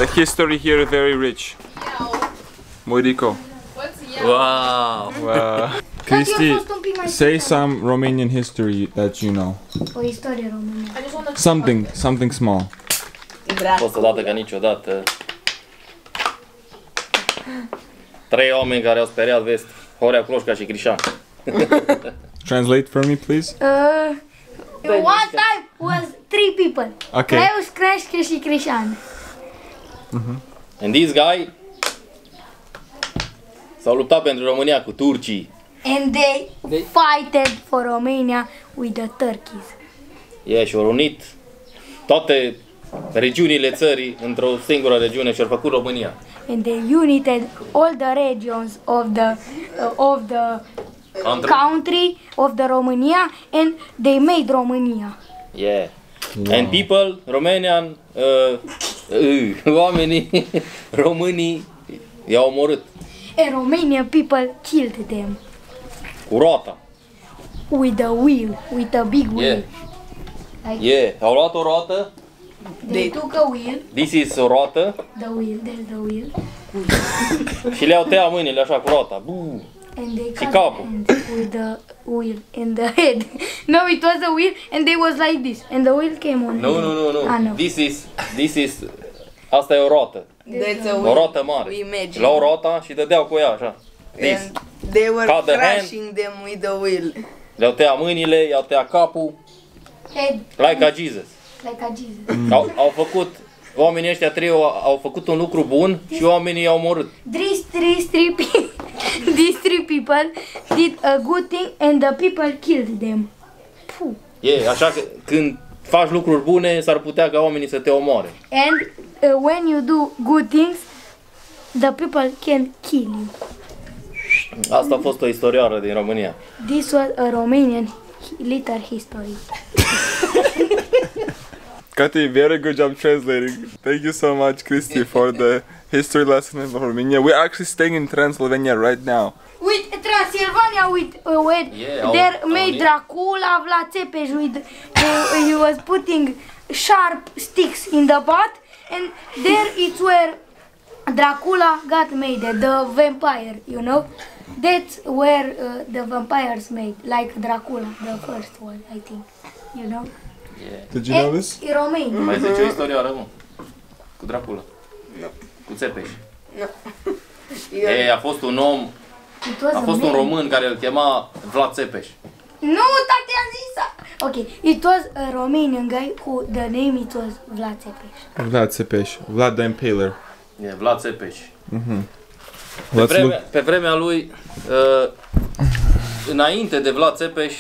The history here is very rich. Murico. Wow. Cristi, say some Romanian history that you know. O istorie română. Something small. Fost odată ca niciodată. 3 oameni care au speriat vest. Horea, Cloșca și Crișan. Translate for me, please. One time was 3 people. Okay. Cleus, Crește și Crișan. And this guy s-au luptat pentru România cu turcii. And they fighted for Romania with the Turkeys. Și-au unit toate regiunile țării într-o singură regiune și-au făcut România. And they united all the regions of the country of the Romania, and they made Romania. Yeah. Wow. And people, Romanian, oamenii, românii i-au omorât. And Romanian people killed them. Cu roata. With a wheel, with a big wheel. Au luat o roată. They took a wheel. This is o roată. The wheel, there's the wheel. Și le-au tăiat mâinile așa cu roata. And they și cut capul. with the wheel in the head. No, it was a wheel and they was like this. And the wheel came on. No. No. This is asta e o roată. O roată mare. Luau roata și dădeau cu ea așa. And they were crushing them with the wheel. Le-au tăiat mâinile, i-au tăiat capul. Head. Like a Jesus. Like a Jesus. Au făcut, oamenii ăștia 3 au făcut un lucru bun și oamenii i-au omorât. These three people did a good thing and the people killed them. Așa că când faci lucruri bune, s-ar putea ca oamenii să te omoare. And when you do good things, the people can kill you. Asta a fost o istorioară din România. This was a Romanian little history. Kati, very good job translating. Thank you so much, Cristi, for the history lesson in Romania. We're actually staying in Transylvania right now. With Transylvania, where there made Dracula, Vlad Țepeș, he was putting sharp sticks in the butt, and there it's where Dracula got made, the vampire, you know? That's where the vampires made, like Dracula, the first one, I think, you know? Did you know this? In Romania. Mai zice o istorioară, mă? Cu Dracula. Cu Țepeș. A fost un om, a fost un român care îl chema Vlad Țepeș. Nu, tati, am zis. Okay, it was a Romanian guy who the name it was Vlad Țepeș. Vlad Țepeș, Vlad the Impaler. Vlad Țepeș. Pe vremea lui, înainte de Vlad Țepeș,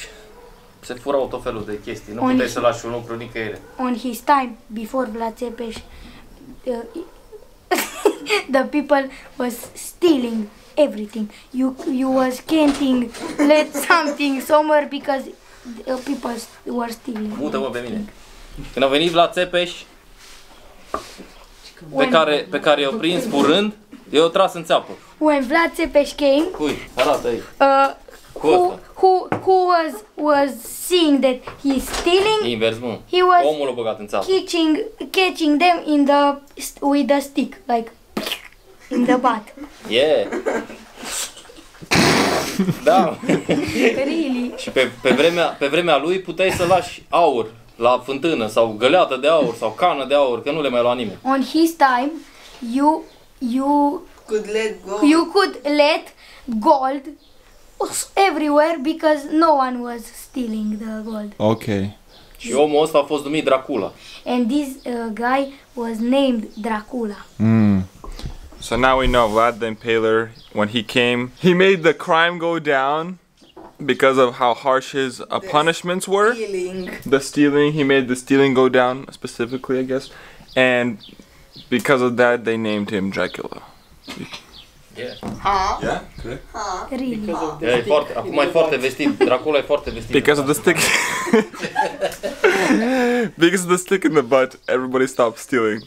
se furau tot felul de chestii. Nu puteai să lași un lucru nicăieri. On his time, before Vlad Țepeș, the people was stealing everything. You was can't let something somewhere because people were stealing. Mută-mă pe mine. Când a venit Vlad Țepeș, pe care i-au prins furând, i-au tras în țeapă. When Vlad Țepeș came, arată aici. Who was seeing that he's stealing? Invers, mă. He was omul a băgat în țeapă. Catching them with a stick, like in the butt. Da. Really? Și pe vremea lui puteai să lași aur la fântână sau găleată de aur sau cană de aur, că nu le mai lua nimeni. On his time, you could let gold everywhere because no one was stealing the gold. Okay. Și omul ăsta a fost numit Dracula. And this guy was named Dracula. So now we know Vlad the Impaler, when he came, he made the crime go down because of how harsh his punishments were. He made the stealing go down specifically, I guess. And because of that, they named him Dracula. Yeah, correct. Really? Acum e foarte vestit. Dracula e foarte vestit. Because of the stick. Because of the stick in the butt, everybody stopped stealing.